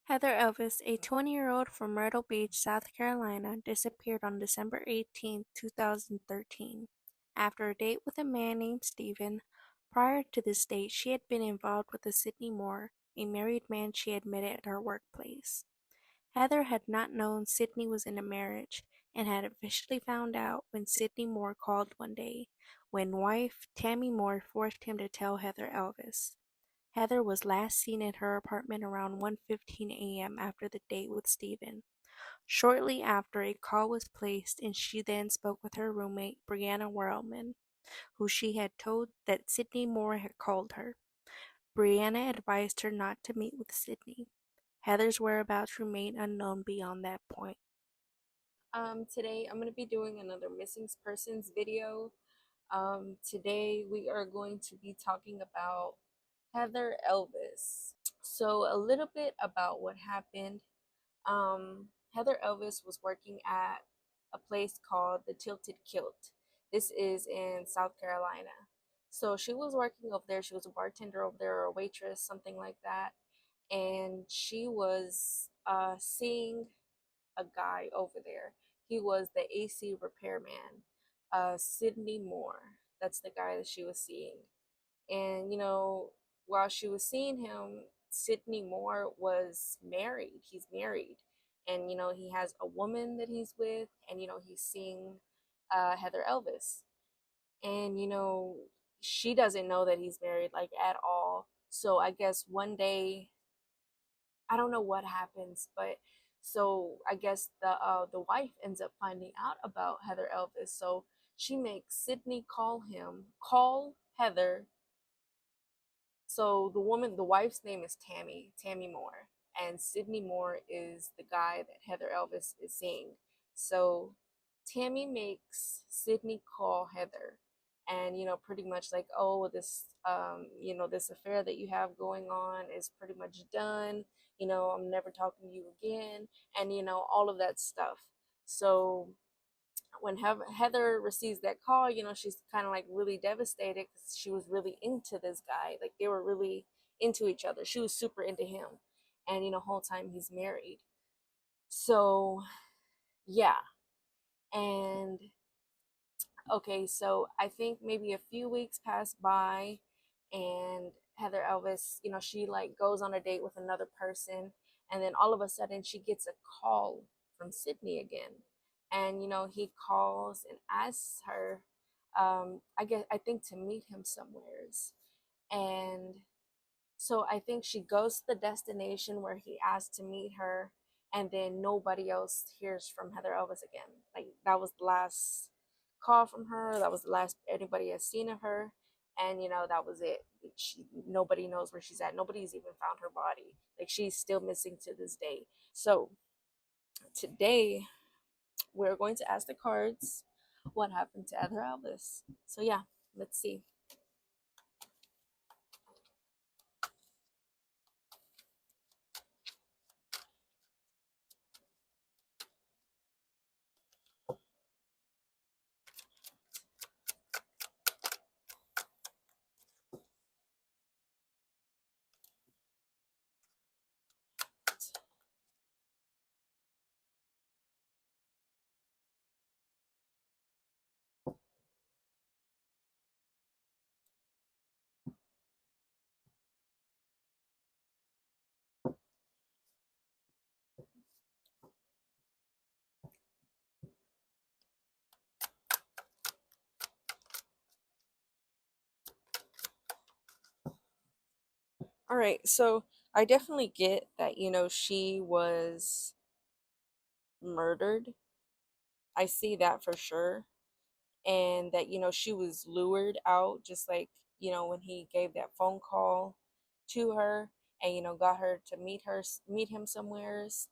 Heather Elvis, a 20-year-old from Myrtle Beach, South Carolina, disappeared on December 18, 2013, after a date with a man named Stephen. Prior to this date, she had been involved with a Sidney Moore, a married man she had met at her workplace. Heather had not known Sidney was in a marriage, and had officially found out when Sidney Moore called one day, when wife Tammy Moore forced him to tell Heather Elvis. Heather was last seen at her apartment around 1:15 a.m. after the date with Stephen. Shortly after, a call was placed and she then spoke with her roommate, Brianna Whirlman, who she had told that Sidney Moore had called her. Brianna advised her not to meet with Sidney. Heather's whereabouts remained unknown beyond that point. Today I'm going to be doing another missing persons video. Today we are going to be talking about Heather Elvis. So, a little bit about what happened. Heather Elvis was working at a place called the Tilted Kilt. This is in South Carolina. So, she was working over there. She was a bartender over there, or a waitress, something like that. And she was seeing a guy over there. He was the AC repairman, Sidney Moore. That's the guy that she was seeing. And, while she was seeing him, Sidney Moore was married. He's married. And, he has a woman that he's with, and, he's seeing Heather Elvis. And, she doesn't know that he's married, like, at all. So I guess one day, I don't know what happens, but so I guess the wife ends up finding out about Heather Elvis. So she makes Sidney call Heather. So the wife's name is Tammy Moore, and Sidney Moore is the guy that Heather Elvis is seeing. So Tammy makes Sidney call Heather, and pretty much like, oh, this affair that you have going on is pretty much done. I'm never talking to you again, and all of that stuff. So when Heather receives that call, she's kind of like really devastated because she was really into this guy. Like they were really into each other. She was super into him. And, whole time he's married. So, yeah. And, okay, so I think maybe a few weeks pass by and Heather Elvis, she like goes on a date with another person. And then all of a sudden she gets a call from Sydney again. And, he calls and asks her, I think to meet him somewheres. And so I think she goes to the destination where he asked to meet her. And then nobody else hears from Heather Elvis again. Like that was the last call from her. That was the last anybody has seen of her. And that was it. Nobody knows where she's at. Nobody's even found her body. Like she's still missing to this day. So today we're going to ask the cards what happened to Heather Elvis. So yeah, let's see. All right, so I definitely get that, she was murdered. I see that for sure. And that, she was lured out, just like, when he gave that phone call to her and, got her to meet him somewheres.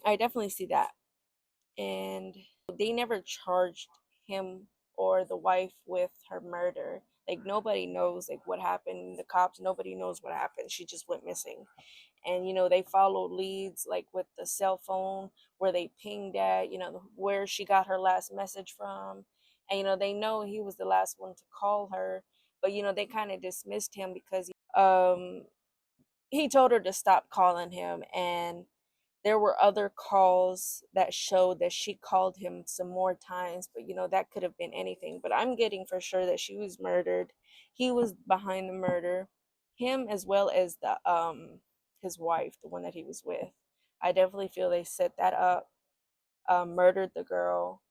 I definitely see that. And they never charged him or the wife with her murder. Like nobody knows like what happened. The cops, nobody knows what happened. She just went missing. And they followed leads like with the cell phone where they pinged at, where she got her last message from. And they know he was the last one to call her, but they kind of dismissed him because um he told her to stop calling him, and there were other calls that showed that she called him some more times, but that could have been anything. But I'm getting for sure that she was murdered. He was behind the murder, him as well as the his wife, the one that he was with. I definitely feel they set that up, murdered the girl,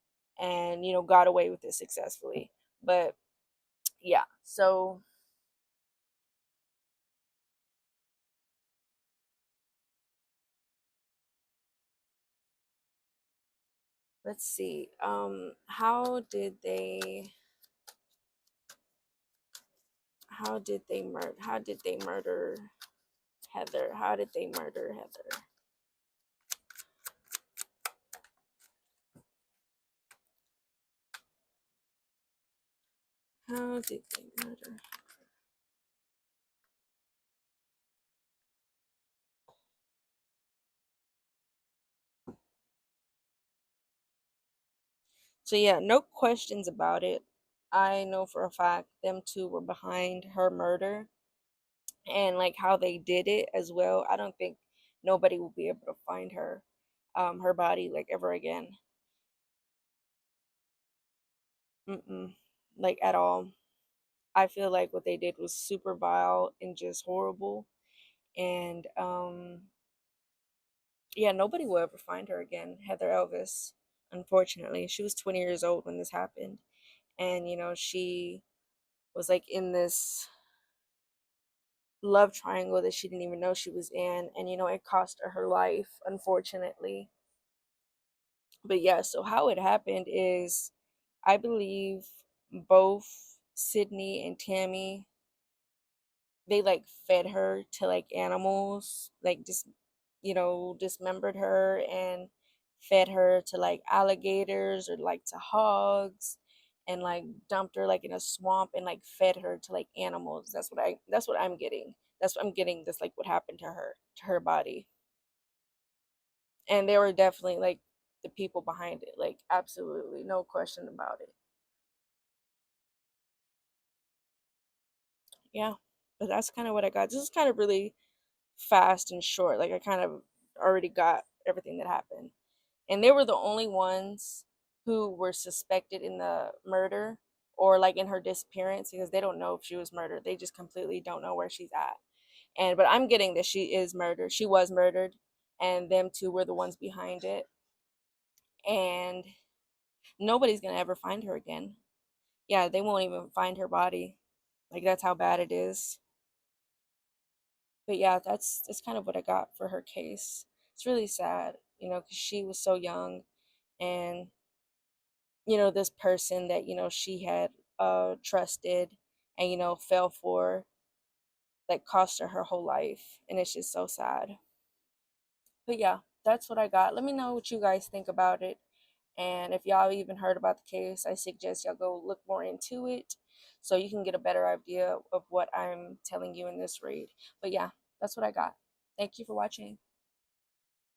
and got away with it successfully. But yeah, so let's see. How did they murder Heather? How did they murder Heather? How did they murder? So yeah, no questions about it. I know for a fact them two were behind her murder, and like how they did it as well. I don't think nobody will be able to find her body like ever again. Mm-mm, like at all. I feel like what they did was super vile and just horrible. And yeah, nobody will ever find her again. Heather Elvis, unfortunately, she was 20 years old when this happened, and she was like in this love triangle that she didn't even know she was in, and it cost her her life, unfortunately. But yeah, so how it happened is, I believe both Sydney and Tammy, they like fed her to like animals, like just dismembered her and fed her to like alligators or like to hogs, and like dumped her like in a swamp and like fed her to like animals. That's what I'm getting. That's what I'm getting. That's like what happened to her body. And they were definitely like the people behind it, like absolutely no question about it. Yeah, but that's kind of what I got. This is kind of really fast and short. Like I kind of already got everything that happened. And they were the only ones who were suspected in the murder or like in her disappearance, because they don't know if she was murdered. They just completely don't know where she's at. And but I'm getting that she is murdered. She was murdered, and them two were the ones behind it. And nobody's going to ever find her again. Yeah, they won't even find her body. Like that's how bad it is. But yeah, that's kind of what I got for her case. It's really sad, because she was so young, and this person that she had trusted and fell for, like, cost her her whole life, and it's just so sad. But yeah, that's what I got. Let me know what you guys think about it, and if y'all even heard about the case, I suggest y'all go look more into it so you can get a better idea of what I'm telling you in this read. But yeah, that's what I got. Thank you for watching.